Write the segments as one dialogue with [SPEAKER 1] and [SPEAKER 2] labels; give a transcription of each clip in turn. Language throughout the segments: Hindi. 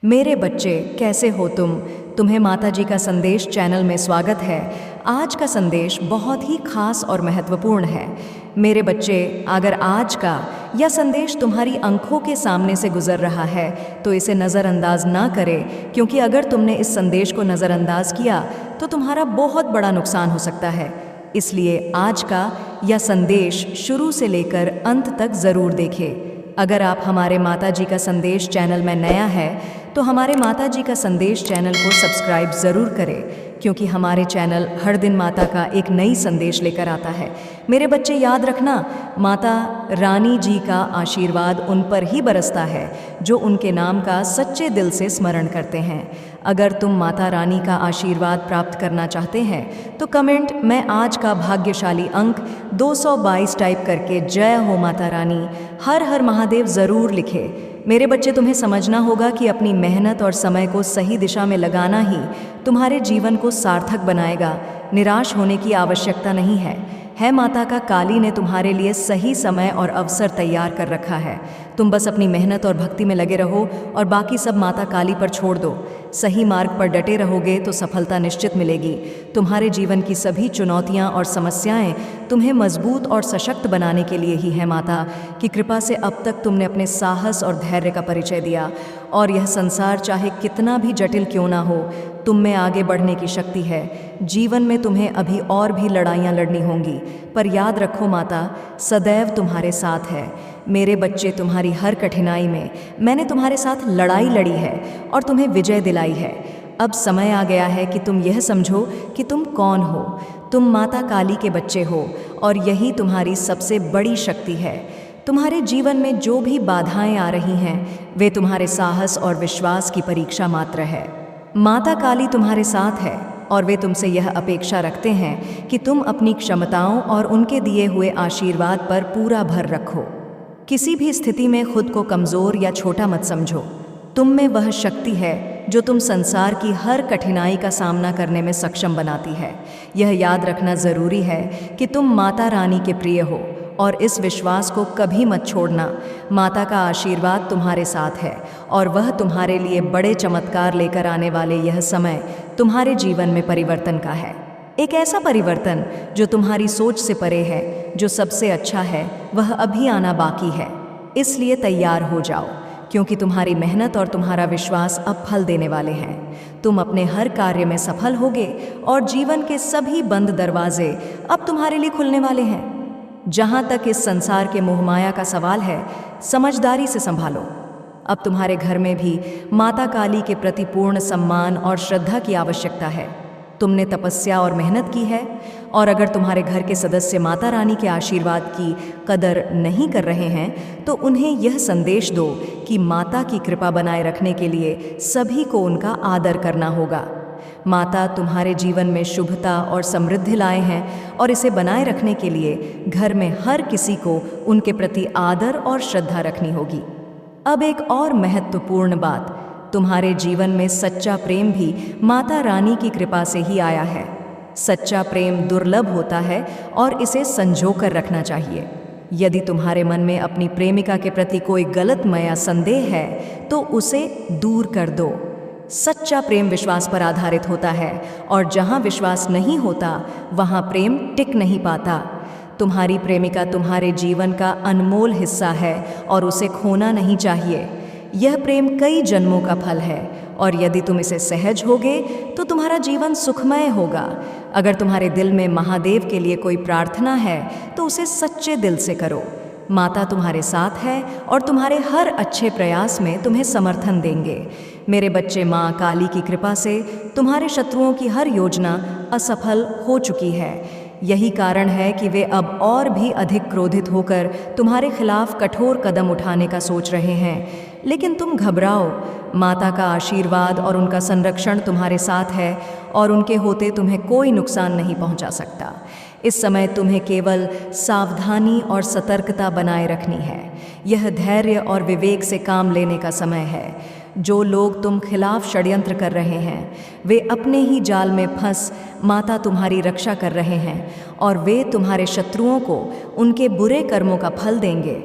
[SPEAKER 1] मेरे बच्चे, कैसे हो तुम? तुम्हें माताजी का संदेश चैनल में स्वागत है। आज का संदेश बहुत ही खास और महत्वपूर्ण है। मेरे बच्चे, अगर आज का यह संदेश तुम्हारी आंखों के सामने से गुजर रहा है तो इसे नज़रअंदाज ना करें, क्योंकि अगर तुमने इस संदेश को नज़रअंदाज किया तो तुम्हारा बहुत बड़ा नुकसान हो सकता है। इसलिए आज का यह संदेश शुरू से लेकर अंत तक ज़रूर देखें। अगर आप हमारे माताजी का संदेश चैनल में नया है तो हमारे माताजी का संदेश चैनल को सब्सक्राइब ज़रूर करें, क्योंकि हमारे चैनल हर दिन माता का एक नई संदेश लेकर आता है। मेरे बच्चे, याद रखना, माता रानी जी का आशीर्वाद उन पर ही बरसता है जो उनके नाम का सच्चे दिल से स्मरण करते हैं। अगर तुम माता रानी का आशीर्वाद प्राप्त करना चाहते हैं तो कमेंट में आज का भाग्यशाली अंक 222 टाइप करके जय हो माता रानी, हर हर महादेव ज़रूर लिखें। मेरे बच्चे, तुम्हें समझना होगा कि अपनी मेहनत और समय को सही दिशा में लगाना ही तुम्हारे जीवन को सार्थक बनाएगा। निराश होने की आवश्यकता नहीं है माता का काली ने तुम्हारे लिए सही समय और अवसर तैयार कर रखा है। तुम बस अपनी मेहनत और भक्ति में लगे रहो और बाकी सब माता काली पर छोड़ दो। सही मार्ग पर डटे रहोगे तो सफलता निश्चित मिलेगी। तुम्हारे जीवन की सभी चुनौतियां और समस्याएं तुम्हें मजबूत और सशक्त बनाने के लिए ही है। माता की कृपा से अब तक तुमने अपने साहस और धैर्य का परिचय दिया, और यह संसार चाहे कितना भी जटिल क्यों ना हो, तुम में आगे बढ़ने की शक्ति है। जीवन में तुम्हें अभी और भी लड़ाइयाँ लड़नी होंगी, पर याद रखो माता सदैव तुम्हारे साथ है। मेरे बच्चे, तुम्हारी हर कठिनाई में मैंने तुम्हारे साथ लड़ाई लड़ी है और तुम्हें विजय दिलाई है। अब समय आ गया है कि तुम यह समझो कि तुम कौन हो। तुम माता काली के बच्चे हो और यही तुम्हारी सबसे बड़ी शक्ति है। तुम्हारे जीवन में जो भी बाधाएं आ रही हैं वे तुम्हारे साहस और विश्वास की परीक्षा मात्र है। माता काली तुम्हारे साथ है और वे तुमसे यह अपेक्षा रखते हैं कि तुम अपनी क्षमताओं और उनके दिए हुए आशीर्वाद पर पूरा भर रखो। किसी भी स्थिति में खुद को कमज़ोर या छोटा मत समझो। तुम में वह शक्ति है जो तुम संसार की हर कठिनाई का सामना करने में सक्षम बनाती है। यह याद रखना ज़रूरी है कि तुम माता रानी के प्रिय हो और इस विश्वास को कभी मत छोड़ना। माता का आशीर्वाद तुम्हारे साथ है और वह तुम्हारे लिए बड़े चमत्कार लेकर आने वाले यह समय तुम्हारे जीवन में परिवर्तन का है। एक ऐसा परिवर्तन जो तुम्हारी सोच से परे है। जो सबसे अच्छा है वह अभी आना बाकी है। इसलिए तैयार हो जाओ, क्योंकि तुम्हारी मेहनत और तुम्हारा विश्वास अब फल देने वाले हैं। तुम अपने हर कार्य में सफल होगे और जीवन के सभी बंद दरवाजे अब तुम्हारे लिए खुलने वाले हैं। जहाँ तक इस संसार के मोहमाया का सवाल है, समझदारी से संभालो। अब तुम्हारे घर में भी माता काली के प्रति पूर्ण सम्मान और श्रद्धा की आवश्यकता है। तुमने तपस्या और मेहनत की है, और अगर तुम्हारे घर के सदस्य माता रानी के आशीर्वाद की कदर नहीं कर रहे हैं तो उन्हें यह संदेश दो कि माता की कृपा बनाए रखने के लिए सभी को उनका आदर करना होगा। माता तुम्हारे जीवन में शुभता और समृद्धि लाए हैं, और इसे बनाए रखने के लिए घर में हर किसी को उनके प्रति आदर और श्रद्धा रखनी होगी। अब एक और महत्वपूर्ण बात, तुम्हारे जीवन में सच्चा प्रेम भी माता रानी की कृपा से ही आया है। सच्चा प्रेम दुर्लभ होता है और इसे संजो कर रखना चाहिए। यदि तुम्हारे मन में अपनी प्रेमिका के प्रति कोई गलतमय या संदेह है तो उसे दूर कर दो। सच्चा प्रेम विश्वास पर आधारित होता है, और जहाँ विश्वास नहीं होता वहाँ प्रेम टिक नहीं पाता। तुम्हारी प्रेमिका तुम्हारे जीवन का अनमोल हिस्सा है और उसे खोना नहीं चाहिए। यह प्रेम कई जन्मों का फल है, और यदि तुम इसे सहज होगे तो तुम्हारा जीवन सुखमय होगा। अगर तुम्हारे दिल में महादेव के लिए कोई प्रार्थना है तो उसे सच्चे दिल से करो। माता तुम्हारे साथ है और तुम्हारे हर अच्छे प्रयास में तुम्हें समर्थन देंगे। मेरे बच्चे, माँ काली की कृपा से तुम्हारे शत्रुओं की हर योजना असफल हो चुकी है। यही कारण है कि वे अब और भी अधिक क्रोधित होकर तुम्हारे खिलाफ कठोर कदम उठाने का सोच रहे हैं। लेकिन तुम घबराओ, माता का आशीर्वाद और उनका संरक्षण तुम्हारे साथ है, और उनके होते तुम्हें कोई नुकसान नहीं पहुंचा सकता। इस समय तुम्हें केवल सावधानी और सतर्कता बनाए रखनी है। यह धैर्य और विवेक से काम लेने का समय है। जो लोग तुम खिलाफ षड्यंत्र कर रहे हैं वे अपने ही जाल में फंस माता तुम्हारी रक्षा कर रहे हैं, और वे तुम्हारे शत्रुओं को उनके बुरे कर्मों का फल देंगे।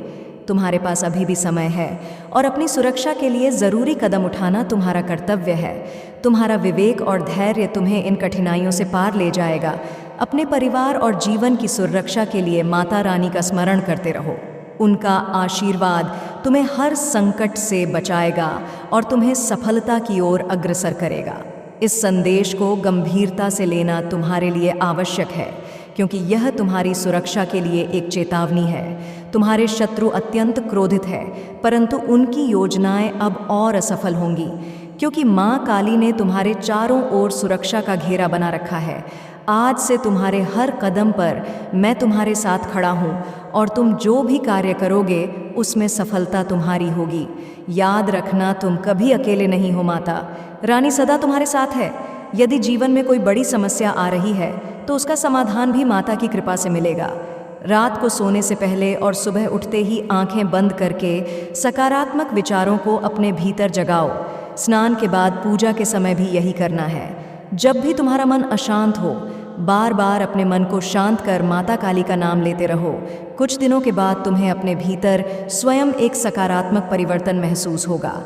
[SPEAKER 1] तुम्हारे पास अभी भी समय है और अपनी सुरक्षा के लिए ज़रूरी कदम उठाना तुम्हारा कर्तव्य है। तुम्हारा विवेक और धैर्य तुम्हें इन कठिनाइयों से पार ले जाएगा। अपने परिवार और जीवन की सुरक्षा के लिए माता रानी का स्मरण करते रहो। उनका आशीर्वाद तुम्हें हर संकट से बचाएगा और तुम्हें सफलता की ओर अग्रसर करेगा। इस संदेश को गंभीरता से लेना तुम्हारे लिए आवश्यक है, क्योंकि यह तुम्हारी सुरक्षा के लिए एक चेतावनी है। तुम्हारे शत्रु अत्यंत क्रोधित है, परंतु उनकी योजनाएं अब और असफल होंगी, क्योंकि माँ काली ने तुम्हारे चारों ओर सुरक्षा का घेरा बना रखा है। आज से तुम्हारे हर कदम पर मैं तुम्हारे साथ खड़ा हूँ और तुम जो भी कार्य करोगे उसमें सफलता तुम्हारी होगी। याद रखना, तुम कभी अकेले नहीं हो। माता रानी सदा तुम्हारे साथ है। यदि जीवन में कोई बड़ी समस्या आ रही है तो उसका समाधान भी माता की कृपा से मिलेगा। रात को सोने से पहले और सुबह उठते ही आंखें बंद करके सकारात्मक विचारों को अपने भीतर जगाओ। स्नान के बाद पूजा के समय भी यही करना है। जब भी तुम्हारा मन अशांत हो, बार बार अपने मन को शांत कर माता काली का नाम लेते रहो। कुछ दिनों के बाद तुम्हें अपने भीतर स्वयं एक सकारात्मक परिवर्तन महसूस होगा।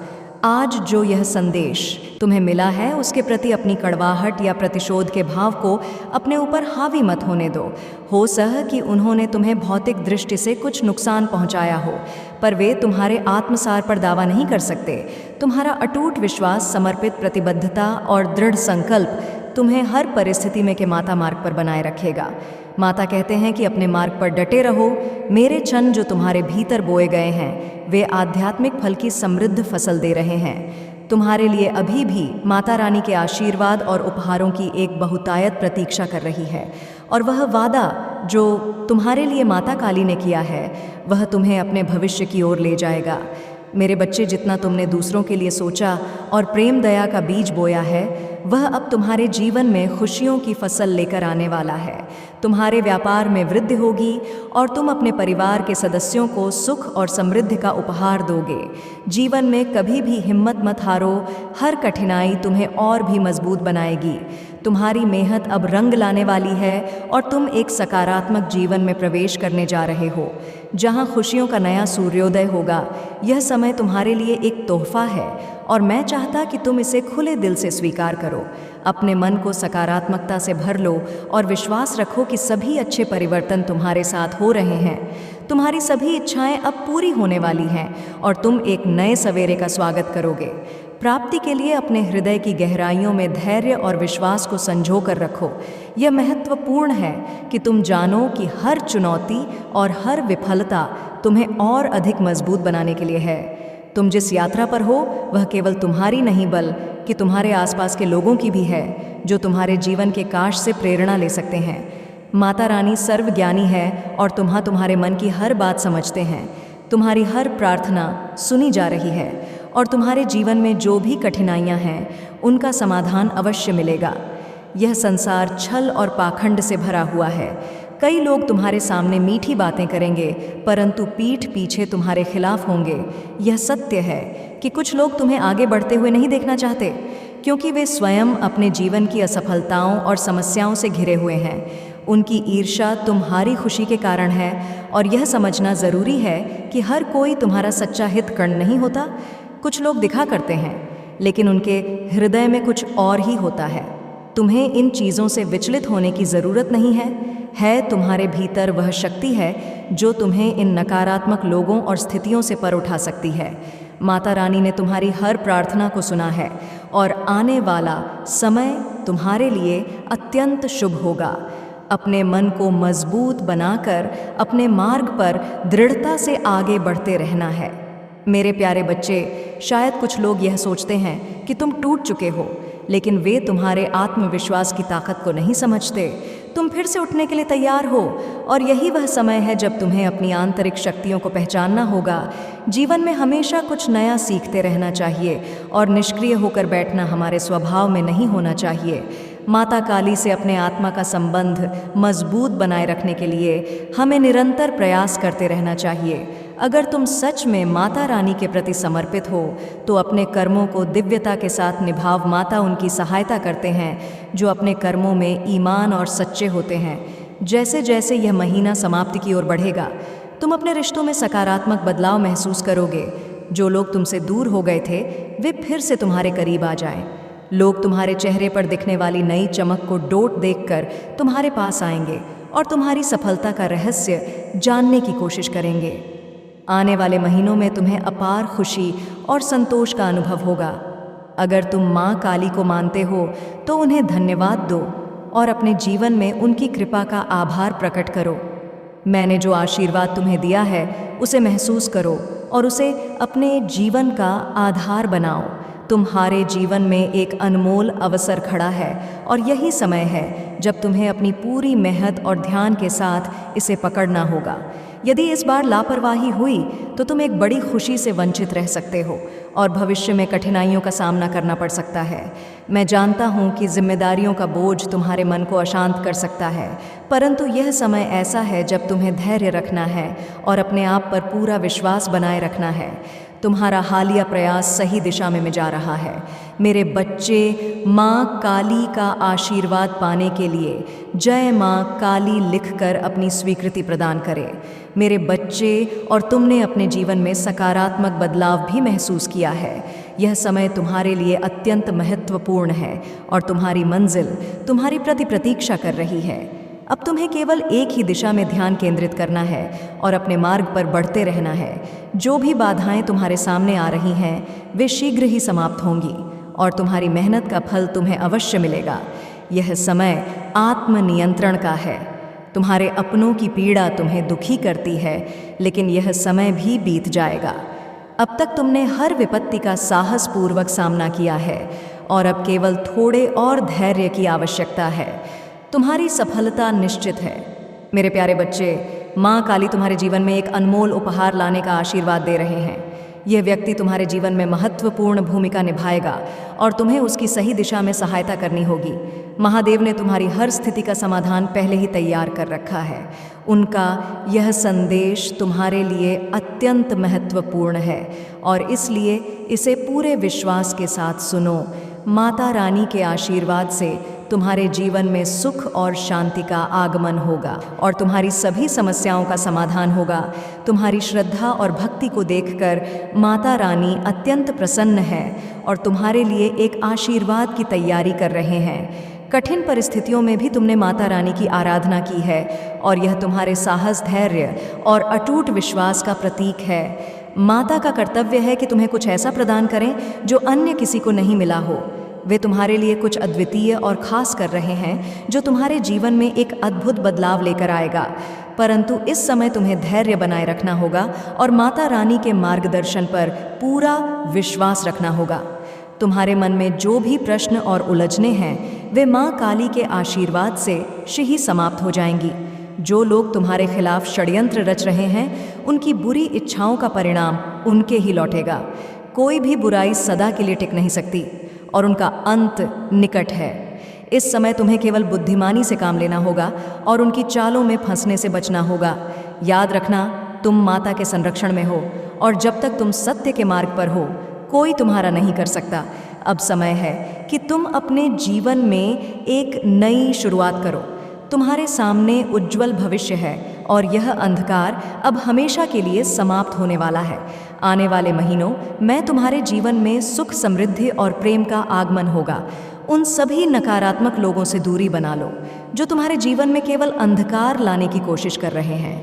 [SPEAKER 1] आज जो यह संदेश तुम्हें मिला है उसके प्रति अपनी कड़वाहट या प्रतिशोध के भाव को अपने ऊपर हावी मत होने दो। हो सह कि उन्होंने तुम्हें भौतिक दृष्टि से कुछ नुकसान पहुंचाया हो, पर वे तुम्हारे आत्मसार पर दावा नहीं कर सकते। तुम्हारा अटूट विश्वास, समर्पित प्रतिबद्धता और दृढ़ संकल्प तुम्हें हर परिस्थिति में के माता मार्ग पर बनाए रखेगा। माता कहते हैं कि अपने मार्ग पर डटे रहो। मेरे छन जो तुम्हारे भीतर बोए गए हैं वे आध्यात्मिक फल की समृद्ध फसल दे रहे हैं। तुम्हारे लिए अभी भी माता रानी के आशीर्वाद और उपहारों की एक बहुतायत प्रतीक्षा कर रही है, और वह वादा जो तुम्हारे लिए माता काली ने किया है वह तुम्हें अपने भविष्य की ओर ले जाएगा। मेरे बच्चे, जितना तुमने दूसरों के लिए सोचा और प्रेम दया का बीज बोया है वह अब तुम्हारे जीवन में खुशियों की फसल लेकर आने वाला है। तुम्हारे व्यापार में वृद्धि होगी और तुम अपने परिवार के सदस्यों को सुख और समृद्धि का उपहार दोगे। जीवन में कभी भी हिम्मत मत हारो। हर कठिनाई तुम्हें और भी मजबूत बनाएगी। तुम्हारी मेहनत अब रंग लाने वाली है और तुम एक सकारात्मक जीवन में प्रवेश करने जा रहे हो, जहां खुशियों का नया सूर्योदय होगा। यह समय तुम्हारे लिए एक तोहफा है और मैं चाहता कि तुम इसे खुले दिल से स्वीकार करो। अपने मन को सकारात्मकता से भर लो और विश्वास रखो कि सभी अच्छे परिवर्तन तुम्हारे साथ हो रहे हैं। तुम्हारी सभी इच्छाएं अब पूरी होने वाली हैं और तुम एक नए सवेरे का स्वागत करोगे। प्राप्ति के लिए अपने हृदय की गहराइयों में धैर्य और विश्वास को संजो कर रखो। यह महत्वपूर्ण है कि तुम जानो कि हर चुनौती और हर विफलता तुम्हें और अधिक मजबूत बनाने के लिए है। तुम जिस यात्रा पर हो वह केवल तुम्हारी नहीं बल्कि तुम्हारे आसपास के लोगों की भी है, जो तुम्हारे जीवन के काश से प्रेरणा ले सकते हैं। माता रानी सर्वज्ञानी है और तुम्हारे मन की हर बात समझते हैं। तुम्हारी हर प्रार्थना सुनी जा रही है और तुम्हारे जीवन में जो भी कठिनाइयां हैं उनका समाधान अवश्य मिलेगा। यह संसार छल और पाखंड से भरा हुआ है। कई लोग तुम्हारे सामने मीठी बातें करेंगे परंतु पीठ पीछे तुम्हारे खिलाफ होंगे। यह सत्य है कि कुछ लोग तुम्हें आगे बढ़ते हुए नहीं देखना चाहते, क्योंकि वे स्वयं अपने जीवन की असफलताओं और समस्याओं से घिरे हुए हैं। उनकी ईर्ष्या तुम्हारी खुशी के कारण है और यह समझना ज़रूरी है कि हर कोई तुम्हारा सच्चा हितकर्ण नहीं होता। कुछ लोग दिखा करते हैं लेकिन उनके हृदय में कुछ और ही होता है। तुम्हें इन चीज़ों से विचलित होने की ज़रूरत नहीं है तुम्हारे भीतर वह शक्ति है जो तुम्हें इन नकारात्मक लोगों और स्थितियों से पर उठा सकती है। माता रानी ने तुम्हारी हर प्रार्थना को सुना है और आने वाला समय तुम्हारे लिए अत्यंत शुभ होगा। अपने मन को मजबूत बनाकर अपने मार्ग पर दृढ़ता से आगे बढ़ते रहना है। मेरे प्यारे बच्चे, शायद कुछ लोग यह सोचते हैं कि तुम टूट चुके हो, लेकिन वे तुम्हारे आत्मविश्वास की ताकत को नहीं समझते। तुम फिर से उठने के लिए तैयार हो और यही वह समय है जब तुम्हें अपनी आंतरिक शक्तियों को पहचानना होगा। जीवन में हमेशा कुछ नया सीखते रहना चाहिए और निष्क्रिय होकर बैठना हमारे स्वभाव में नहीं होना चाहिए। माता काली से अपने आत्मा का संबंध मजबूत बनाए रखने के लिए हमें निरंतर प्रयास करते रहना चाहिए। अगर तुम सच में माता रानी के प्रति समर्पित हो तो अपने कर्मों को दिव्यता के साथ निभाव। माता उनकी सहायता करते हैं जो अपने कर्मों में ईमान और सच्चे होते हैं। जैसे जैसे यह महीना समाप्ति की ओर बढ़ेगा तुम अपने रिश्तों में सकारात्मक बदलाव महसूस करोगे। जो लोग तुमसे दूर हो गए थे वे फिर से तुम्हारे करीब आ जाएं। लोग तुम्हारे चेहरे पर दिखने वाली नई चमक को डोट देखकर तुम्हारे पास आएंगे और तुम्हारी सफलता का रहस्य जानने की कोशिश करेंगे। आने वाले महीनों में तुम्हें अपार खुशी और संतोष का अनुभव होगा। अगर तुम माँ काली को मानते हो तो उन्हें धन्यवाद दो और अपने जीवन में उनकी कृपा का आभार प्रकट करो। मैंने जो आशीर्वाद तुम्हें दिया है उसे महसूस करो और उसे अपने जीवन का आधार बनाओ। तुम्हारे जीवन में एक अनमोल अवसर खड़ा है और यही समय है जब तुम्हें अपनी पूरी मेहनत और ध्यान के साथ इसे पकड़ना होगा। यदि इस बार लापरवाही हुई तो तुम एक बड़ी खुशी से वंचित रह सकते हो और भविष्य में कठिनाइयों का सामना करना पड़ सकता है। मैं जानता हूँ कि जिम्मेदारियों का बोझ तुम्हारे मन को अशांत कर सकता है, परंतु यह समय ऐसा है जब तुम्हें धैर्य रखना है और अपने आप पर पूरा विश्वास बनाए रखना है। तुम्हारा हालिया प्रयास सही दिशा में जा रहा है। मेरे बच्चे, माँ काली का आशीर्वाद पाने के लिए जय माँ काली लिखकर अपनी स्वीकृति प्रदान करें। मेरे बच्चे, और तुमने अपने जीवन में सकारात्मक बदलाव भी महसूस किया है। यह समय तुम्हारे लिए अत्यंत महत्वपूर्ण है और तुम्हारी मंजिल तुम्हारी प्रतीक्षा कर रही है। अब तुम्हें केवल एक ही दिशा में ध्यान केंद्रित करना है और अपने मार्ग पर बढ़ते रहना है। जो भी बाधाएं तुम्हारे सामने आ रही हैं वे शीघ्र ही समाप्त होंगी और तुम्हारी मेहनत का फल तुम्हें अवश्य मिलेगा। यह समय आत्मनियंत्रण का है। तुम्हारे अपनों की पीड़ा तुम्हें दुखी करती है, लेकिन यह समय भी बीत जाएगा। अब तक तुमने हर विपत्ति का साहसपूर्वक सामना किया है और अब केवल थोड़े और धैर्य की आवश्यकता है। तुम्हारी सफलता निश्चित है। मेरे प्यारे बच्चे, माँ काली तुम्हारे जीवन में एक अनमोल उपहार लाने का आशीर्वाद दे रहे हैं। यह व्यक्ति तुम्हारे जीवन में महत्वपूर्ण भूमिका निभाएगा और तुम्हें उसकी सही दिशा में सहायता करनी होगी। महादेव ने तुम्हारी हर स्थिति का समाधान पहले ही तैयार कर रखा है। उनका यह संदेश तुम्हारे लिए अत्यंत महत्वपूर्ण है और इसलिए इसे पूरे विश्वास के साथ सुनो। माता रानी के आशीर्वाद से तुम्हारे जीवन में सुख और शांति का आगमन होगा और तुम्हारी सभी समस्याओं का समाधान होगा। तुम्हारी श्रद्धा और भक्ति को देखकर माता रानी अत्यंत प्रसन्न है और तुम्हारे लिए एक आशीर्वाद की तैयारी कर रहे हैं। कठिन परिस्थितियों में भी तुमने माता रानी की आराधना की है और यह तुम्हारे साहस, धैर्य और अटूट विश्वास का प्रतीक है। माता का कर्तव्य है कि तुम्हें कुछ ऐसा प्रदान करें जो अन्य किसी को नहीं मिला हो। वे तुम्हारे लिए कुछ अद्वितीय और खास कर रहे हैं जो तुम्हारे जीवन में एक अद्भुत बदलाव लेकर आएगा। परंतु इस समय तुम्हें धैर्य बनाए रखना होगा और माता रानी के मार्गदर्शन पर पूरा विश्वास रखना होगा। तुम्हारे मन में जो भी प्रश्न और उलझने हैं वे माँ काली के आशीर्वाद से ही समाप्त हो जाएंगी। जो लोग तुम्हारे खिलाफ षड्यंत्र रच रहे हैं उनकी बुरी इच्छाओं का परिणाम उनके ही लौटेगा। कोई भी बुराई सदा के लिए टिक नहीं सकती और उनका अंत निकट है। इस समय तुम्हें केवल बुद्धिमानी से काम लेना होगा और उनकी चालों में फंसने से बचना होगा। याद रखना, तुम माता के संरक्षण में हो और जब तक तुम सत्य के मार्ग पर हो कोई तुम्हारा नहीं कर सकता। अब समय है कि तुम अपने जीवन में एक नई शुरुआत करो। तुम्हारे सामने उज्जवल भविष्य है और यह अंधकार अब हमेशा के लिए समाप्त होने वाला है। आने वाले महीनों में तुम्हारे जीवन में सुख, समृद्धि और प्रेम का आगमन होगा। उन सभी नकारात्मक लोगों से दूरी बना लो जो तुम्हारे जीवन में केवल अंधकार लाने की कोशिश कर रहे हैं।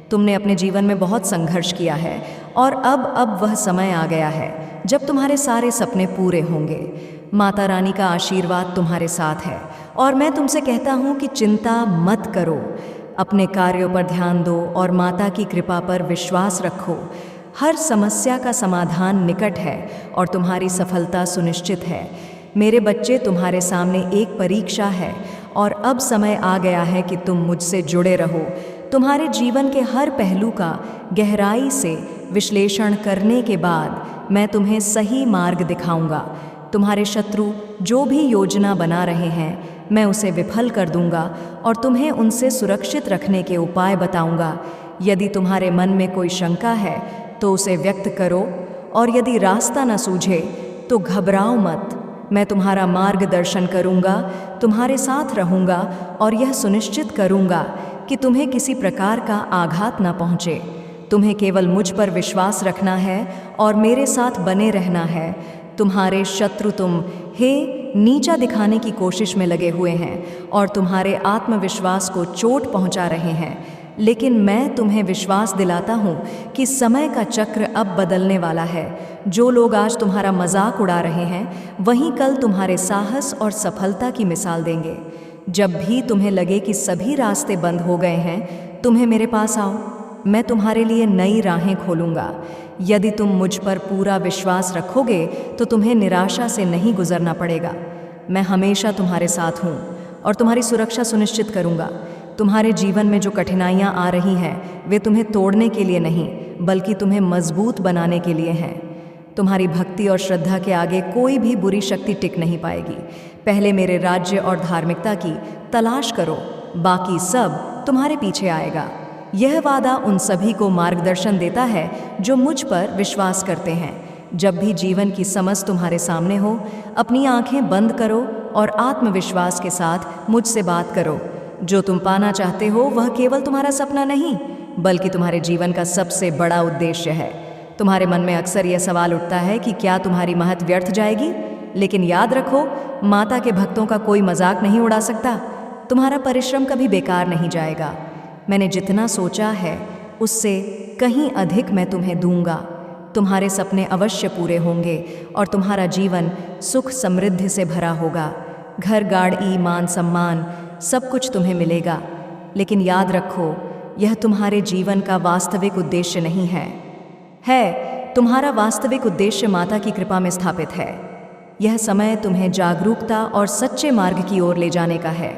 [SPEAKER 1] तुमने अपने जीवन में बहुत संघर्ष किया है और अब वह समय आ गया है जब तुम्हारे सारे सपने पूरे होंगे। माता रानी का आशीर्वाद तुम्हारे साथ है और मैं तुमसे कहता हूँ कि चिंता मत करो। अपने कार्यों पर ध्यान दो और माता की कृपा पर विश्वास रखो। हर समस्या का समाधान निकट है और तुम्हारी सफलता सुनिश्चित है। मेरे बच्चे, तुम्हारे सामने एक परीक्षा है और अब समय आ गया है कि तुम मुझसे जुड़े रहो। तुम्हारे जीवन के हर पहलू का गहराई से विश्लेषण करने के बाद मैं तुम्हें सही मार्ग दिखाऊंगा। तुम्हारे शत्रु जो भी योजना बना रहे हैं मैं उसे विफल कर दूंगा और तुम्हें उनसे सुरक्षित रखने के उपाय बताऊंगा। यदि तुम्हारे मन में कोई शंका है तो उसे व्यक्त करो और यदि रास्ता न सूझे तो घबराओ मत। मैं तुम्हारा मार्गदर्शन करूंगा, तुम्हारे साथ रहूंगा और यह सुनिश्चित करूंगा कि तुम्हें किसी प्रकार का आघात न पहुंचे। तुम्हें केवल मुझ पर विश्वास रखना है और मेरे साथ बने रहना है। तुम्हारे शत्रु हे नीचा दिखाने की कोशिश में लगे हुए हैं और तुम्हारे आत्मविश्वास को चोट पहुंचा रहे हैं, लेकिन मैं तुम्हें विश्वास दिलाता हूँ कि समय का चक्र अब बदलने वाला है। जो लोग आज तुम्हारा मजाक उड़ा रहे हैं वहीं कल तुम्हारे साहस और सफलता की मिसाल देंगे। जब भी तुम्हें लगे कि सभी रास्ते बंद हो गए हैं, तुम्हें मेरे पास आओ, मैं तुम्हारे लिए नई राहें खोलूँगा। यदि तुम मुझ पर पूरा विश्वास रखोगे तो तुम्हें निराशा से नहीं गुजरना पड़ेगा। मैं हमेशा तुम्हारे साथ हूँ और तुम्हारी सुरक्षा सुनिश्चित करूँगा। तुम्हारे जीवन में जो कठिनाइयाँ आ रही हैं वे तुम्हें तोड़ने के लिए नहीं बल्कि तुम्हें मजबूत बनाने के लिए हैं। तुम्हारी भक्ति और श्रद्धा के आगे कोई भी बुरी शक्ति टिक नहीं पाएगी। पहले मेरे राज्य और धार्मिकता की तलाश करो, बाकी सब तुम्हारे पीछे आएगा। यह वादा उन सभी को मार्गदर्शन देता है जो मुझ पर विश्वास करते हैं। जब भी जीवन की समझ तुम्हारे सामने हो, अपनी आंखें बंद करो और आत्मविश्वास के साथ मुझसे बात करो। जो तुम पाना चाहते हो वह केवल तुम्हारा सपना नहीं बल्कि तुम्हारे जीवन का सबसे बड़ा उद्देश्य है। तुम्हारे मन में अक्सर यह सवाल उठता है कि क्या तुम्हारी मेहनत व्यर्थ जाएगी, लेकिन याद रखो, माता के भक्तों का कोई मजाक नहीं उड़ा सकता। तुम्हारा परिश्रम कभी बेकार नहीं जाएगा। मैंने जितना सोचा है उससे कहीं अधिक मैं तुम्हें दूंगा। तुम्हारे सपने अवश्य पूरे होंगे और तुम्हारा जीवन सुख समृद्धि से भरा होगा। घर गाड़ी मान सम्मान सब कुछ तुम्हें मिलेगा, लेकिन याद रखो, यह तुम्हारे जीवन का वास्तविक उद्देश्य नहीं है। तुम्हारा वास्तविक उद्देश्य माता की कृपा में स्थापित है। यह समय तुम्हें जागरूकता और सच्चे मार्ग की ओर ले जाने का है।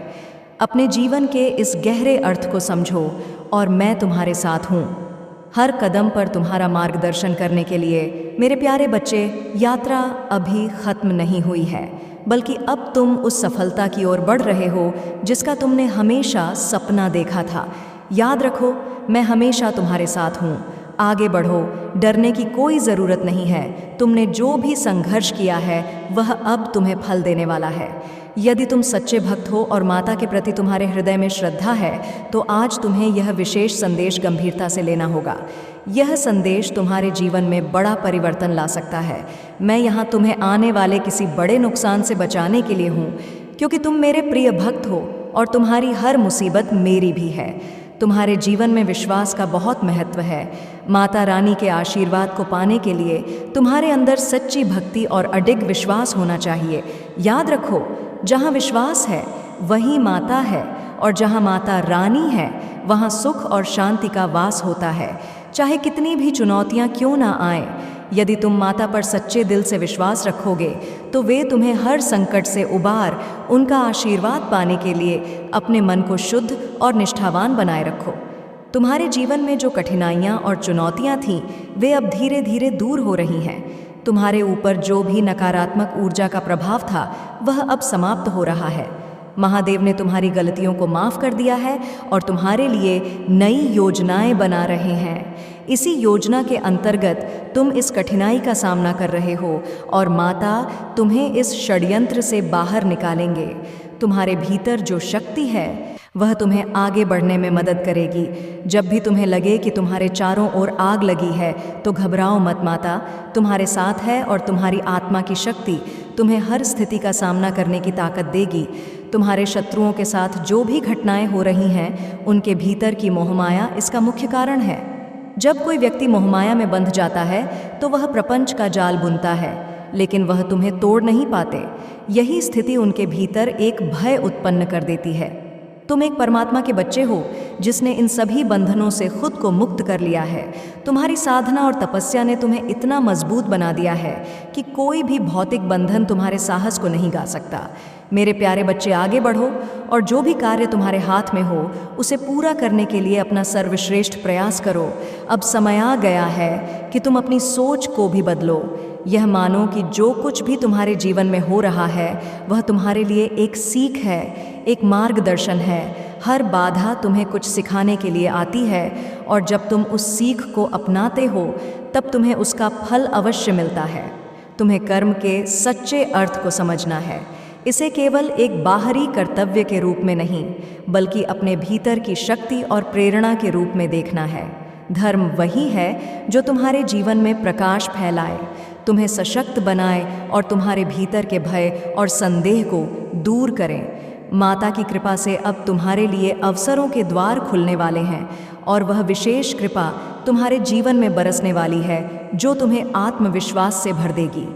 [SPEAKER 1] अपने जीवन के इस गहरे अर्थ को समझो और मैं तुम्हारे साथ हूँ। हर कदम पर तुम्हारा मार्गदर्शन करने के लिए मेरे प्यारे बच्चे, यात्रा अभी खत्म नहीं हुई है, बल्कि अब तुम उस सफलता की ओर बढ़ रहे हो जिसका तुमने हमेशा सपना देखा था। याद रखो, मैं हमेशा तुम्हारे साथ हूँ। आगे बढ़ो, डरने की कोई ज़रूरत नहीं है। तुमने जो भी संघर्ष किया है वह अब तुम्हें फल देने वाला है। यदि तुम सच्चे भक्त हो और माता के प्रति तुम्हारे हृदय में श्रद्धा है तो आज तुम्हें यह विशेष संदेश गंभीरता से लेना होगा। यह संदेश तुम्हारे जीवन में बड़ा परिवर्तन ला सकता है। मैं यहाँ तुम्हें आने वाले किसी बड़े नुकसान से बचाने के लिए हूँ, क्योंकि तुम मेरे प्रिय भक्त हो और तुम्हारी हर मुसीबत मेरी भी है। तुम्हारे जीवन में विश्वास का बहुत महत्व है। माता रानी के आशीर्वाद को पाने के लिए तुम्हारे अंदर सच्ची भक्ति और अडिग विश्वास होना चाहिए। याद रखो, जहाँ विश्वास है वहीं माता है और जहाँ माता रानी है वहाँ सुख और शांति का वास होता है। चाहे कितनी भी चुनौतियाँ क्यों ना आएं, यदि तुम माता पर सच्चे दिल से विश्वास रखोगे तो वे तुम्हें हर संकट से उबार उनका आशीर्वाद पाने के लिए अपने मन को शुद्ध और निष्ठावान बनाए रखो। तुम्हारे जीवन में जो कठिनाइयाँ और चुनौतियाँ थीं वे अब धीरे धीरे दूर हो रही हैं। तुम्हारे ऊपर जो भी नकारात्मक ऊर्जा का प्रभाव था वह अब समाप्त हो रहा है। महादेव ने तुम्हारी गलतियों को माफ़ कर दिया है और तुम्हारे लिए नई योजनाएं बना रहे हैं। इसी योजना के अंतर्गत तुम इस कठिनाई का सामना कर रहे हो और माता तुम्हें इस षड्यंत्र से बाहर निकालेंगे। तुम्हारे भीतर जो शक्ति है वह तुम्हें आगे बढ़ने में मदद करेगी। जब भी तुम्हें लगे कि तुम्हारे चारों ओर आग लगी है तो घबराओ मत, माता तुम्हारे साथ है और तुम्हारी आत्मा की शक्ति तुम्हें हर स्थिति का सामना करने की ताकत देगी। तुम्हारे शत्रुओं के साथ जो भी घटनाएं हो रही हैं उनके भीतर की मोहमाया इसका मुख्य कारण है। जब कोई व्यक्ति मोहमाया में बंध जाता है तो वह प्रपंच का जाल बुनता है, लेकिन वह तुम्हें तोड़ नहीं पाते। यही स्थिति उनके भीतर एक भय उत्पन्न कर देती है। तुम एक परमात्मा के बच्चे हो जिसने इन सभी बंधनों से खुद को मुक्त कर लिया है। तुम्हारी साधना और तपस्या ने तुम्हें इतना मजबूत बना दिया है कि कोई भी भौतिक बंधन तुम्हारे साहस को नहीं गा सकता। मेरे प्यारे बच्चे, आगे बढ़ो और जो भी कार्य तुम्हारे हाथ में हो उसे पूरा करने के लिए अपना सर्वश्रेष्ठ प्रयास करो। अब समय आ गया है कि तुम अपनी सोच को भी बदलो। यह मानो कि जो कुछ भी तुम्हारे जीवन में हो रहा है वह तुम्हारे लिए एक सीख है, एक मार्गदर्शन है। हर बाधा तुम्हें कुछ सिखाने के लिए आती है और जब तुम उस सीख को अपनाते हो तब तुम्हें उसका फल अवश्य मिलता है। तुम्हें कर्म के सच्चे अर्थ को समझना है। इसे केवल एक बाहरी कर्तव्य के रूप में नहीं बल्कि अपने भीतर की शक्ति और प्रेरणा के रूप में देखना है। धर्म वही है जो तुम्हारे जीवन में प्रकाश फैलाए, तुम्हें सशक्त बनाए और तुम्हारे भीतर के भय और संदेह को दूर करें। माता की कृपा से अब तुम्हारे लिए अवसरों के द्वार खुलने वाले हैं और वह विशेष कृपा तुम्हारे जीवन में बरसने वाली है जो तुम्हें आत्मविश्वास से भर देगी।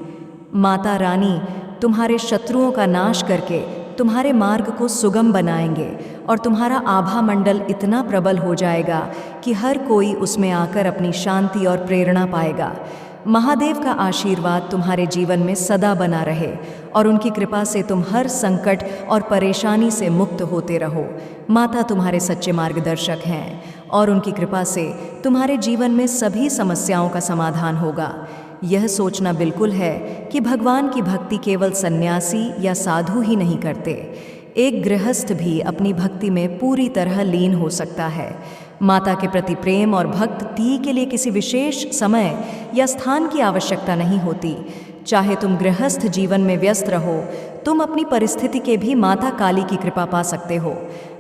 [SPEAKER 1] माता रानी तुम्हारे शत्रुओं का नाश करके तुम्हारे मार्ग को सुगम बनाएंगे और तुम्हारा आभा मंडल इतना प्रबल हो जाएगा कि हर कोई उसमें आकर अपनी शांति और प्रेरणा पाएगा। महादेव का आशीर्वाद तुम्हारे जीवन में सदा बना रहे और उनकी कृपा से तुम हर संकट और परेशानी से मुक्त होते रहो। माता तुम्हारे सच्चे मार्गदर्शक हैं और उनकी कृपा से तुम्हारे जीवन में सभी समस्याओं का समाधान होगा। यह सोचना बिल्कुल है कि भगवान की भक्ति केवल सन्यासी या साधु ही नहीं करते, एक गृहस्थ भी अपनी भक्ति में पूरी तरह लीन हो सकता है। माता के प्रति प्रेम और भक्ति के लिए किसी विशेष समय या स्थान की आवश्यकता नहीं होती। चाहे तुम गृहस्थ जीवन में व्यस्त रहो, तुम अपनी परिस्थिति के भी माता काली की कृपा पा सकते हो।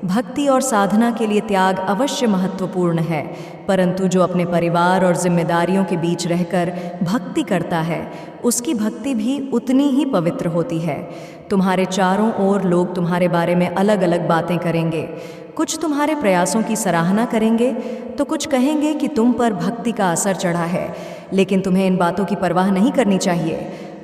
[SPEAKER 1] भक्ति और साधना के लिए त्याग अवश्य महत्वपूर्ण है, परंतु जो अपने परिवार और जिम्मेदारियों के बीच रहकर भक्ति करता है, उसकी भक्ति भी उतनी ही पवित्र होती है। तुम्हारे चारों ओर लोग तुम्हारे बारे में अलग अलग बातें करेंगे। कुछ तुम्हारे प्रयासों की सराहना करेंगे तो कुछ कहेंगे कि तुम पर भक्ति का असर चढ़ा है, लेकिन तुम्हें इन बातों की परवाह नहीं करनी चाहिए।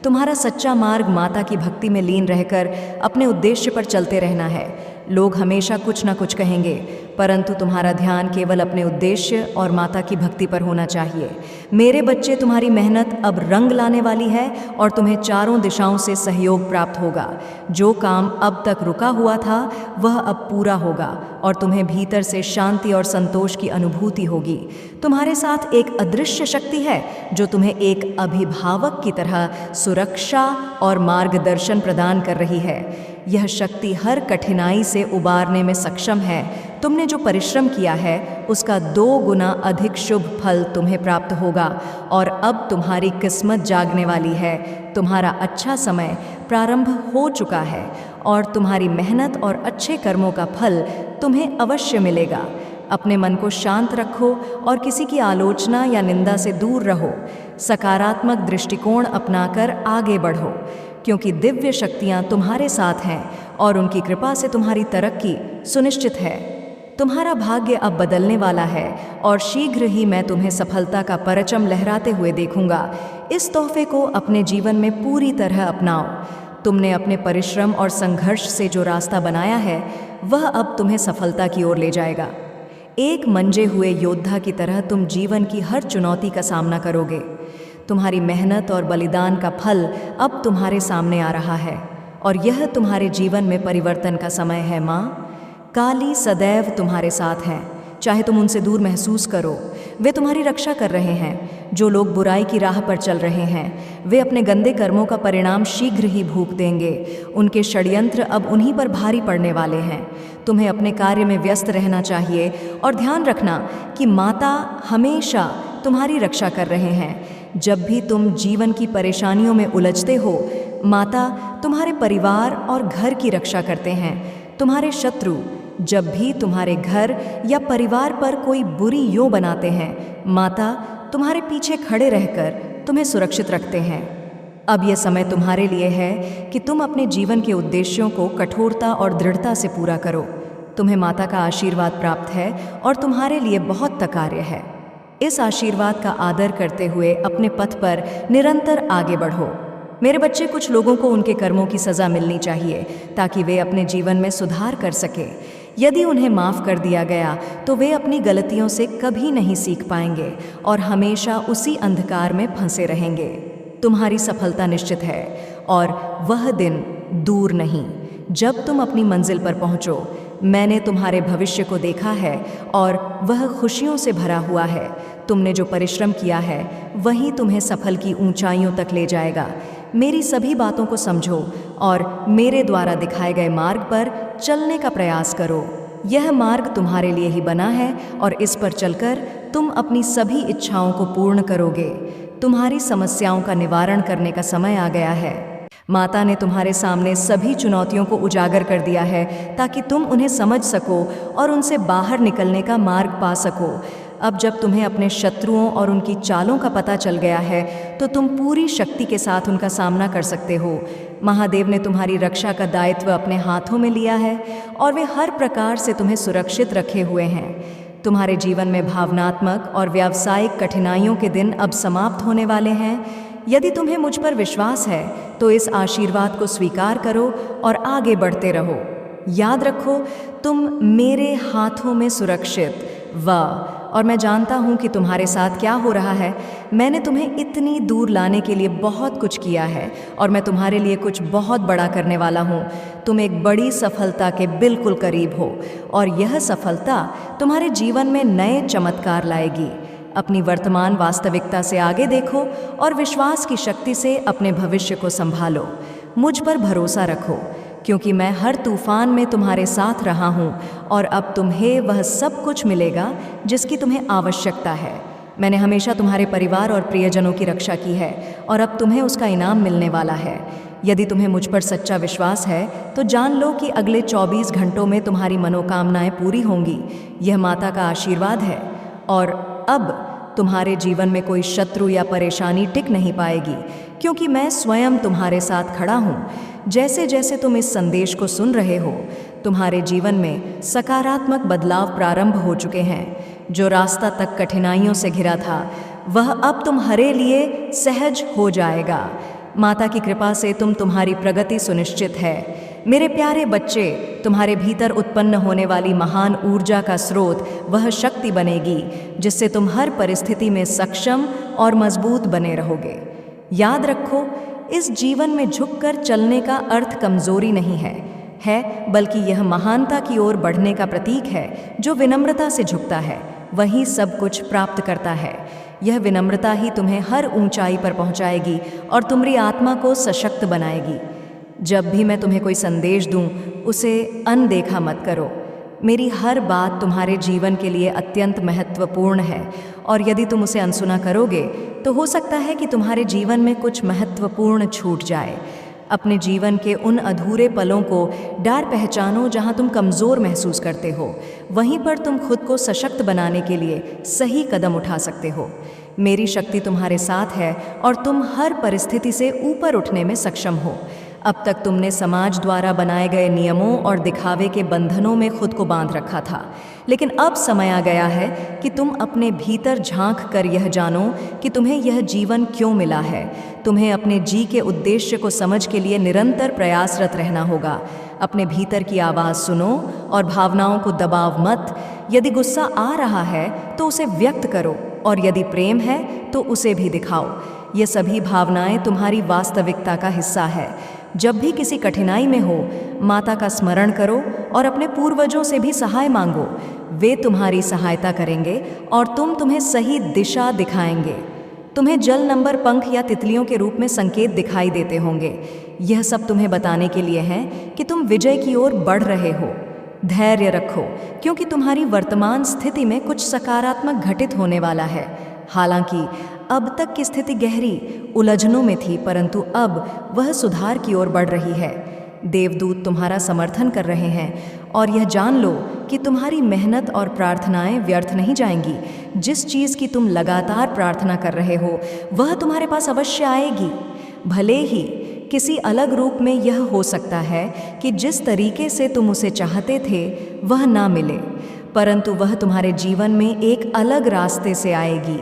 [SPEAKER 1] तुम्हारा सच्चा मार्ग माता की भक्ति में लीन रहकर अपने उद्देश्य पर चलते रहना है। लोग हमेशा कुछ ना कुछ कहेंगे, परंतु तुम्हारा ध्यान केवल अपने उद्देश्य और माता की भक्ति पर होना चाहिए। मेरे बच्चे, तुम्हारी मेहनत अब रंग लाने वाली है और तुम्हें चारों दिशाओं से सहयोग प्राप्त होगा। जो काम अब तक रुका हुआ था वह अब पूरा होगा और तुम्हें भीतर से शांति और संतोष की अनुभूति होगी। तुम्हारे साथ एक अदृश्य शक्ति है जो तुम्हें एक अभिभावक की तरह सुरक्षा और मार्गदर्शन प्रदान कर रही है। यह शक्ति हर कठिनाई से उबारने में सक्षम है। तुमने जो परिश्रम किया है उसका 2 गुना अधिक शुभ फल तुम्हें प्राप्त होगा और अब तुम्हारी किस्मत जागने वाली है। तुम्हारा अच्छा समय प्रारंभ हो चुका है और तुम्हारी मेहनत और अच्छे कर्मों का फल तुम्हें अवश्य मिलेगा। अपने मन को शांत रखो और किसी की आलोचना या निंदा से दूर रहो। सकारात्मक दृष्टिकोण अपनाकर आगे बढ़ो, क्योंकि दिव्य शक्तियाँ तुम्हारे साथ हैं और उनकी कृपा से तुम्हारी तरक्की सुनिश्चित है। तुम्हारा भाग्य अब बदलने वाला है और शीघ्र ही मैं तुम्हें सफलता का परचम लहराते हुए देखूंगा। इस तोहफे को अपने जीवन में पूरी तरह अपनाओ। तुमने अपने परिश्रम और संघर्ष से जो रास्ता बनाया है वह अब तुम्हें सफलता की ओर ले जाएगा। एक मंजे हुए योद्धा की तरह तुम जीवन की हर चुनौती का सामना करोगे। तुम्हारी मेहनत और बलिदान का फल अब तुम्हारे सामने आ रहा है और यह तुम्हारे जीवन में परिवर्तन का समय है। माँ काली सदैव तुम्हारे साथ हैं, चाहे तुम उनसे दूर महसूस करो। वे तुम्हारी रक्षा कर रहे हैं। जो लोग बुराई की राह पर चल रहे हैं वे अपने गंदे कर्मों का परिणाम शीघ्र ही भोग देंगे। उनके षड्यंत्र अब उन्हीं पर भारी पड़ने वाले हैं। तुम्हें अपने कार्य में व्यस्त रहना चाहिए और ध्यान रखना कि माता हमेशा तुम्हारी रक्षा कर रहे हैं। जब भी तुम जीवन की परेशानियों में उलझते हो, माता तुम्हारे परिवार और घर की रक्षा करते हैं। तुम्हारे शत्रु जब भी तुम्हारे घर या परिवार पर कोई बुरी यों बनाते हैं, माता तुम्हारे पीछे खड़े रहकर तुम्हें सुरक्षित रखते हैं। अब यह समय तुम्हारे लिए है कि तुम अपने जीवन के उद्देश्यों को कठोरता और दृढ़ता से पूरा करो। तुम्हें माता का आशीर्वाद प्राप्त है और तुम्हारे लिए बहुत कार्य है। इस आशीर्वाद का आदर करते हुए अपने पथ पर निरंतर आगे बढ़ो। मेरे बच्चे, कुछ लोगों को उनके कर्मों की सज़ा मिलनी चाहिए ताकि वे अपने जीवन में सुधार कर सके। यदि उन्हें माफ़ कर दिया गया तो वे अपनी गलतियों से कभी नहीं सीख पाएंगे और हमेशा उसी अंधकार में फंसे रहेंगे। तुम्हारी सफलता निश्चित है और वह दिन दूर नहीं जब तुम अपनी मंजिल पर पहुंचो। मैंने तुम्हारे भविष्य को देखा है और वह खुशियों से भरा हुआ है। तुमने जो परिश्रम किया है वही तुम्हें सफल की ऊंचाइयों तक ले जाएगा। मेरी सभी बातों को समझो और मेरे द्वारा दिखाए गए मार्ग पर चलने का प्रयास करो। यह मार्ग तुम्हारे लिए ही बना है और इस पर चलकर तुम अपनी सभी इच्छाओं को पूर्ण करोगे। तुम्हारी समस्याओं का निवारण करने का समय आ गया है। माता ने तुम्हारे सामने सभी चुनौतियों को उजागर कर दिया है ताकि तुम उन्हें समझ सको और उनसे बाहर निकलने का मार्ग पा सको। अब जब तुम्हें अपने शत्रुओं और उनकी चालों का पता चल गया है तो तुम पूरी शक्ति के साथ उनका सामना कर सकते हो। महादेव ने तुम्हारी रक्षा का दायित्व अपने हाथों में लिया है और वे हर प्रकार से तुम्हें सुरक्षित रखे हुए हैं। तुम्हारे जीवन में भावनात्मक और व्यावसायिक कठिनाइयों के दिन अब समाप्त होने वाले हैं। यदि तुम्हें मुझ पर विश्वास है तो इस आशीर्वाद को स्वीकार करो और आगे बढ़ते रहो। याद रखो, तुम मेरे हाथों में सुरक्षित और मैं जानता हूँ कि तुम्हारे साथ क्या हो रहा है। मैंने तुम्हें इतनी दूर लाने के लिए बहुत कुछ किया है और मैं तुम्हारे लिए कुछ बहुत बड़ा करने वाला हूँ। तुम एक बड़ी सफलता के बिल्कुल करीब हो और यह सफलता तुम्हारे जीवन में नए चमत्कार लाएगी। अपनी वर्तमान वास्तविकता से आगे देखो और विश्वास की शक्ति से अपने भविष्य को संभालो। मुझ पर भरोसा रखो क्योंकि मैं हर तूफान में तुम्हारे साथ रहा हूँ और अब तुम्हें वह सब कुछ मिलेगा जिसकी तुम्हें आवश्यकता है। मैंने हमेशा तुम्हारे परिवार और प्रियजनों की रक्षा की है और अब तुम्हें उसका इनाम मिलने वाला है। यदि तुम्हें मुझ पर सच्चा विश्वास है तो जान लो कि अगले 24 घंटों में तुम्हारी मनोकामनाएं पूरी होंगी। यह माता का आशीर्वाद है और अब तुम्हारे जीवन में कोई शत्रु या परेशानी टिक नहीं पाएगी क्योंकि मैं स्वयं तुम्हारे साथ खड़ा हूँ। जैसे जैसे तुम इस संदेश को सुन रहे हो, तुम्हारे जीवन में सकारात्मक बदलाव प्रारंभ हो चुके हैं। जो रास्ता तक कठिनाइयों से घिरा था वह अब तुम्हारे लिए सहज हो जाएगा। माता की कृपा से तुम्हारी प्रगति सुनिश्चित है। मेरे प्यारे बच्चे, तुम्हारे भीतर उत्पन्न होने वाली महान ऊर्जा का स्रोत वह शक्ति बनेगी जिससे तुम हर परिस्थिति में सक्षम और मजबूत बने रहोगे। याद रखो, इस जीवन में झुककर चलने का अर्थ कमजोरी नहीं है बल्कि यह महानता की ओर बढ़ने का प्रतीक है। जो विनम्रता से झुकता है वही सब कुछ प्राप्त करता है। यह विनम्रता ही तुम्हें हर ऊंचाई पर पहुंचाएगी और तुम्हारी आत्मा को सशक्त बनाएगी। जब भी मैं तुम्हें कोई संदेश दूं, उसे अनदेखा मत करो। मेरी हर बात तुम्हारे जीवन के लिए अत्यंत महत्वपूर्ण है और यदि तुम उसे अनसुना करोगे तो हो सकता है कि तुम्हारे जीवन में कुछ महत्वपूर्ण छूट जाए। अपने जीवन के उन अधूरे पलों को डर पहचानो जहां तुम कमज़ोर महसूस करते हो। वहीं पर तुम खुद को सशक्त बनाने के लिए सही कदम उठा सकते हो। मेरी शक्ति तुम्हारे साथ है और तुम हर परिस्थिति से ऊपर उठने में सक्षम हो। अब तक तुमने समाज द्वारा बनाए गए नियमों और दिखावे के बंधनों में खुद को बांध रखा था, लेकिन अब समय आ गया है कि तुम अपने भीतर झांक कर यह जानो कि तुम्हें यह जीवन क्यों मिला है। तुम्हें अपने जी के उद्देश्य को समझ के लिए निरंतर प्रयासरत रहना होगा। अपने भीतर की आवाज़ सुनो और भावनाओं को दबाव मत। यदि गुस्सा आ रहा है तो उसे व्यक्त करो और यदि प्रेम है तो उसे भी दिखाओ। ये सभी भावनाएं तुम्हारी वास्तविकता का हिस्सा है। जब भी किसी कठिनाई में हो, माता का स्मरण करो और अपने पूर्वजों से भी सहाय मांगो। वे तुम्हारी सहायता करेंगे और तुम्हें सही दिशा दिखाएंगे। तुम्हें जल नंबर पंख या तितलियों के रूप में संकेत दिखाई देते होंगे। यह सब तुम्हें बताने के लिए है कि तुम विजय की ओर बढ़ रहे हो। धैर्य रखो क्योंकि तुम्हारी वर्तमान स्थिति में कुछ सकारात्मक घटित होने वाला है। हालांकि अब तक की स्थिति गहरी उलझनों में थी, परंतु अब वह सुधार की ओर बढ़ रही है। देवदूत तुम्हारा समर्थन कर रहे हैं और यह जान लो कि तुम्हारी मेहनत और प्रार्थनाएं व्यर्थ नहीं जाएंगी। जिस चीज़ की तुम लगातार प्रार्थना कर रहे हो वह तुम्हारे पास अवश्य आएगी। भले ही किसी अलग रूप में यह हो सकता है कि जिस तरीके से तुम उसे चाहते थे वह ना मिले, परंतु वह तुम्हारे जीवन में एक अलग रास्ते से आएगी।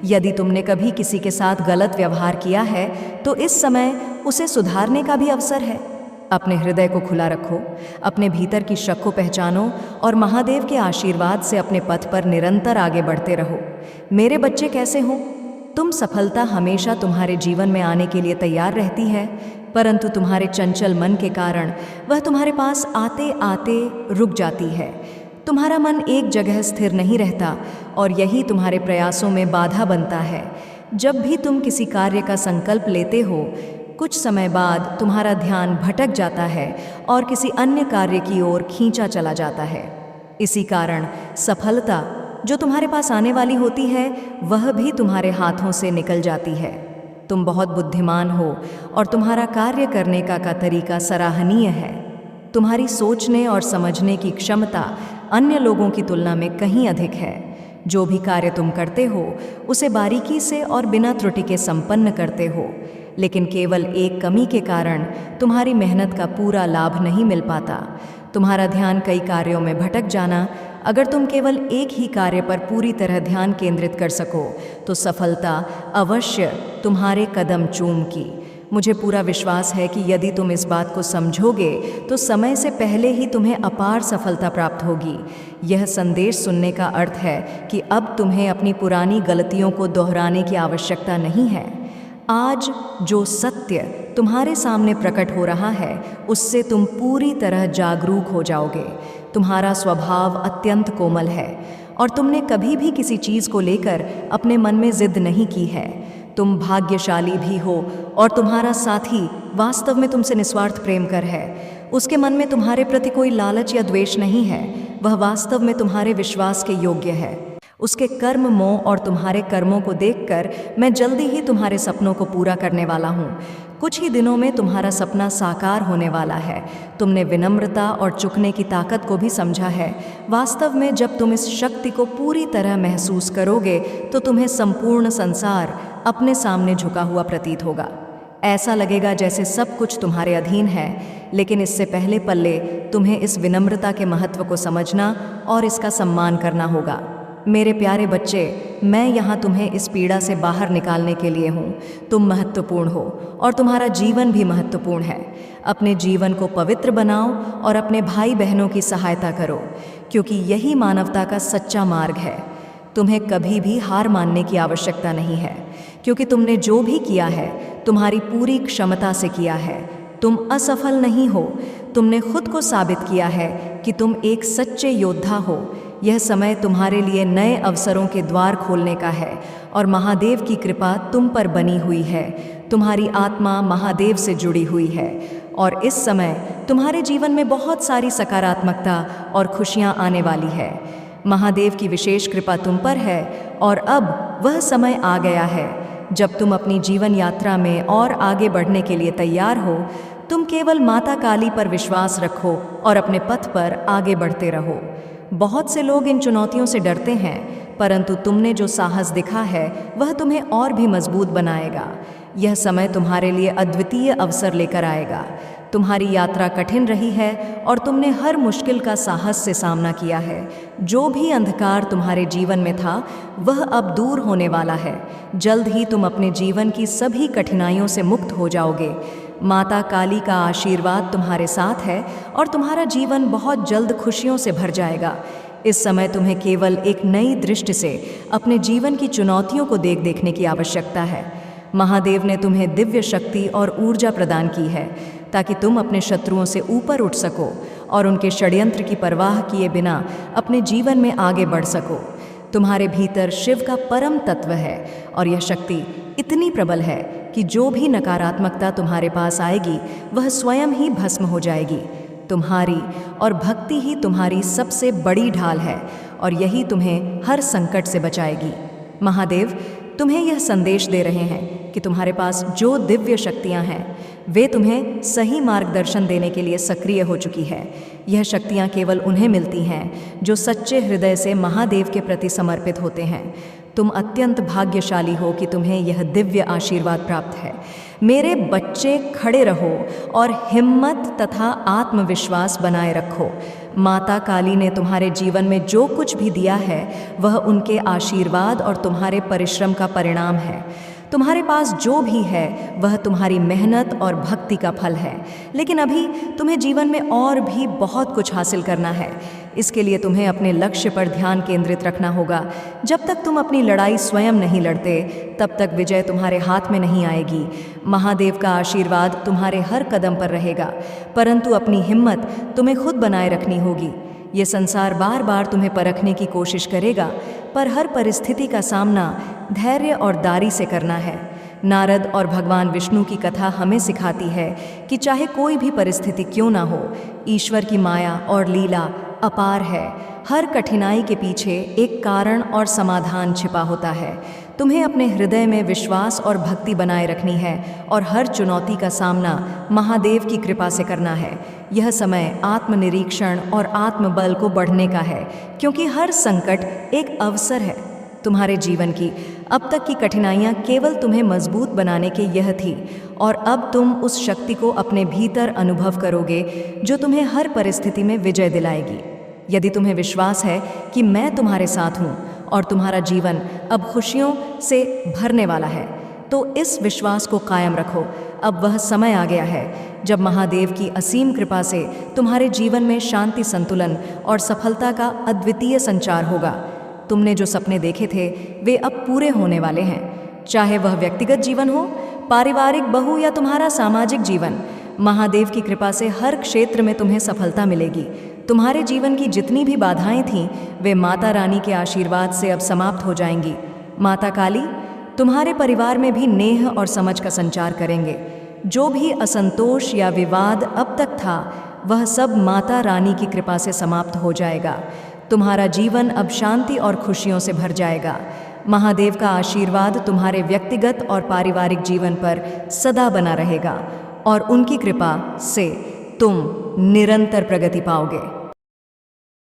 [SPEAKER 1] यदि तुमने कभी किसी के साथ गलत व्यवहार किया है तो इस समय उसे सुधारने का भी अवसर है। अपने हृदय को खुला रखो, अपने भीतर की शक को पहचानो और महादेव के आशीर्वाद से अपने पथ पर निरंतर आगे बढ़ते रहो। मेरे बच्चे कैसे हो? तुम सफलता हमेशा तुम्हारे जीवन में आने के लिए तैयार रहती है, परंतु तुम्हारे चंचल मन के कारण वह तुम्हारे पास आते आते रुक जाती है। तुम्हारा मन एक जगह स्थिर नहीं रहता और यही तुम्हारे प्रयासों में बाधा बनता है। जब भी तुम किसी कार्य का संकल्प लेते हो, कुछ समय बाद तुम्हारा ध्यान भटक जाता है और किसी अन्य कार्य की ओर खींचा चला जाता है। इसी कारण सफलता जो तुम्हारे पास आने वाली होती है वह भी तुम्हारे हाथों से निकल जाती है। तुम बहुत बुद्धिमान हो और तुम्हारा कार्य करने का तरीका सराहनीय है। तुम्हारी सोचने और समझने की क्षमता अन्य लोगों की तुलना में कहीं अधिक है। जो भी कार्य तुम करते हो उसे बारीकी से और बिना त्रुटि के संपन्न करते हो, लेकिन केवल एक कमी के कारण तुम्हारी मेहनत का पूरा लाभ नहीं मिल पाता। तुम्हारा ध्यान कई कार्यों में भटक जाना। अगर तुम केवल एक ही कार्य पर पूरी तरह ध्यान केंद्रित कर सको तो सफलता अवश्य तुम्हारे कदम चूमेगी। मुझे पूरा विश्वास है कि यदि तुम इस बात को समझोगे तो समय से पहले ही तुम्हें अपार सफलता प्राप्त होगी। यह संदेश सुनने का अर्थ है कि अब तुम्हें अपनी पुरानी गलतियों को दोहराने की आवश्यकता नहीं है। आज जो सत्य तुम्हारे सामने प्रकट हो रहा है उससे तुम पूरी तरह जागरूक हो जाओगे। तुम्हारा स्वभाव अत्यंत कोमल है और तुमने कभी भी किसी चीज़ को लेकर अपने मन में जिद नहीं की है। तुम भाग्यशाली भी हो और तुम्हारा साथी वास्तव में तुमसे निस्वार्थ प्रेम कर है। उसके मन में तुम्हारे प्रति कोई लालच या द्वेष नहीं है। वह वास्तव में तुम्हारे विश्वास के योग्य है। उसके कर्म मोह और तुम्हारे कर्मों को देखकर मैं जल्दी ही तुम्हारे सपनों को पूरा करने वाला हूँ। कुछ ही दिनों में तुम्हारा सपना साकार होने वाला है। तुमने विनम्रता और झुकने की ताकत को भी समझा है। वास्तव में जब तुम इस शक्ति को पूरी तरह महसूस करोगे तो तुम्हें संपूर्ण संसार अपने सामने झुका हुआ प्रतीत होगा। ऐसा लगेगा जैसे सब कुछ तुम्हारे अधीन है, लेकिन इससे पहले पल्ले तुम्हें इस विनम्रता के महत्व को समझना और इसका सम्मान करना होगा। मेरे प्यारे बच्चे, मैं यहाँ तुम्हें इस पीड़ा से बाहर निकालने के लिए हूँ। तुम महत्वपूर्ण हो और तुम्हारा जीवन भी महत्वपूर्ण है। अपने जीवन को पवित्र बनाओ और अपने भाई बहनों की सहायता करो, क्योंकि यही मानवता का सच्चा मार्ग है। तुम्हें कभी भी हार मानने की आवश्यकता नहीं है, क्योंकि तुमने जो भी किया है तुम्हारी पूरी क्षमता से किया है। तुम असफल नहीं हो। तुमने खुद को साबित किया है कि तुम एक सच्चे योद्धा हो। यह समय तुम्हारे लिए नए अवसरों के द्वार खोलने का है और महादेव की कृपा तुम पर बनी हुई है। तुम्हारी आत्मा महादेव से जुड़ी हुई है और इस समय तुम्हारे जीवन में बहुत सारी सकारात्मकता और खुशियाँ आने वाली है। महादेव की विशेष कृपा तुम पर है और अब वह समय आ गया है जब तुम अपनी जीवन यात्रा में और आगे बढ़ने के लिए तैयार हो। तुम केवल माता काली पर विश्वास रखो और अपने पथ पर आगे बढ़ते रहो। बहुत से लोग इन चुनौतियों से डरते हैं, परंतु तुमने जो साहस दिखा है वह तुम्हें और भी मजबूत बनाएगा। यह समय तुम्हारे लिए अद्वितीय अवसर लेकर आएगा। तुम्हारी यात्रा कठिन रही है और तुमने हर मुश्किल का साहस से सामना किया है। जो भी अंधकार तुम्हारे जीवन में था वह अब दूर होने वाला है। जल्द ही तुम अपने जीवन की सभी कठिनाइयों से मुक्त हो जाओगे। माता काली का आशीर्वाद तुम्हारे साथ है और तुम्हारा जीवन बहुत जल्द खुशियों से भर जाएगा। इस समय तुम्हें केवल एक नई दृष्टि से अपने जीवन की चुनौतियों को देखने की आवश्यकता है। महादेव ने तुम्हें दिव्य शक्ति और ऊर्जा प्रदान की है ताकि तुम अपने शत्रुओं से ऊपर उठ सको और उनके षड्यंत्र की परवाह किए बिना अपने जीवन में आगे बढ़ सको। तुम्हारे भीतर शिव का परम तत्व है और यह शक्ति इतनी प्रबल है कि जो भी नकारात्मकता तुम्हारे पास आएगी वह स्वयं ही भस्म हो जाएगी। तुम्हारी और भक्ति ही तुम्हारी सबसे बड़ी ढाल है और यही तुम्हें हर संकट से बचाएगी। महादेव तुम्हें यह संदेश दे रहे हैं कि तुम्हारे पास जो दिव्य शक्तियां हैं वे तुम्हें सही मार्गदर्शन देने के लिए सक्रिय हो चुकी है। यह शक्तियां केवल उन्हें मिलती हैं जो सच्चे हृदय से महादेव के प्रति समर्पित होते हैं। तुम अत्यंत भाग्यशाली हो कि तुम्हें यह दिव्य आशीर्वाद प्राप्त है। मेरे बच्चे, खड़े रहो और हिम्मत तथा आत्मविश्वास बनाए रखो। माता काली ने तुम्हारे जीवन में जो कुछ भी दिया है वह उनके आशीर्वाद और तुम्हारे परिश्रम का परिणाम है। तुम्हारे पास जो भी है वह तुम्हारी मेहनत और भक्ति का फल है, लेकिन अभी तुम्हें जीवन में और भी बहुत कुछ हासिल करना है। इसके लिए तुम्हें अपने लक्ष्य पर ध्यान केंद्रित रखना होगा। जब तक तुम अपनी लड़ाई स्वयं नहीं लड़ते तब तक विजय तुम्हारे हाथ में नहीं आएगी। महादेव का आशीर्वाद तुम्हारे हर कदम पर रहेगा, परंतु अपनी हिम्मत तुम्हें खुद बनाए रखनी होगी। ये संसार बार बार तुम्हें परखने की कोशिश करेगा, पर हर परिस्थिति का सामना धैर्य और दारी से करना है। नारद और भगवान विष्णु की कथा हमें सिखाती है कि चाहे कोई भी परिस्थिति क्यों ना हो, ईश्वर की माया और लीला अपार है। हर कठिनाई के पीछे एक कारण और समाधान छिपा होता है। तुम्हें अपने हृदय में विश्वास और भक्ति बनाए रखनी है और हर चुनौती का सामना महादेव की कृपा से करना है। यह समय आत्मनिरीक्षण और आत्मबल को बढ़ने का है, क्योंकि हर संकट एक अवसर है। तुम्हारे जीवन की अब तक की कठिनाइयाँ केवल तुम्हें मजबूत बनाने के यह थी, और अब तुम उस शक्ति को अपने भीतर अनुभव करोगे जो तुम्हें हर परिस्थिति में विजय दिलाएगी। यदि तुम्हें विश्वास है कि मैं तुम्हारे साथ हूँ और तुम्हारा जीवन अब खुशियों से भरने वाला है, तो इस विश्वास को कायम रखो। अब वह समय आ गया है जब महादेव की असीम कृपा से तुम्हारे जीवन में शांति, संतुलन और सफलता का अद्वितीय संचार होगा। तुमने जो सपने देखे थे वे अब पूरे होने वाले हैं, चाहे वह व्यक्तिगत जीवन हो, पारिवारिक, बहु या तुम्हारा सामाजिक जीवन। महादेव की कृपा से हर क्षेत्र में तुम्हें सफलता मिलेगी। तुम्हारे जीवन की जितनी भी बाधाएं थीं, वे माता रानी के आशीर्वाद से अब समाप्त हो जाएंगी। माता काली तुम्हारे परिवार में भी नेह और समझ का संचार करेंगे। जो भी असंतोष या विवाद अब तक था, वह सब माता रानी की कृपा से समाप्त हो जाएगा। तुम्हारा जीवन अब शांति और खुशियों से भर जाएगा। महादेव का आशीर्वाद तुम्हारे व्यक्तिगत और पारिवारिक जीवन पर सदा बना रहेगा और उनकी कृपा से तुम निरंतर प्रगति पाओगे।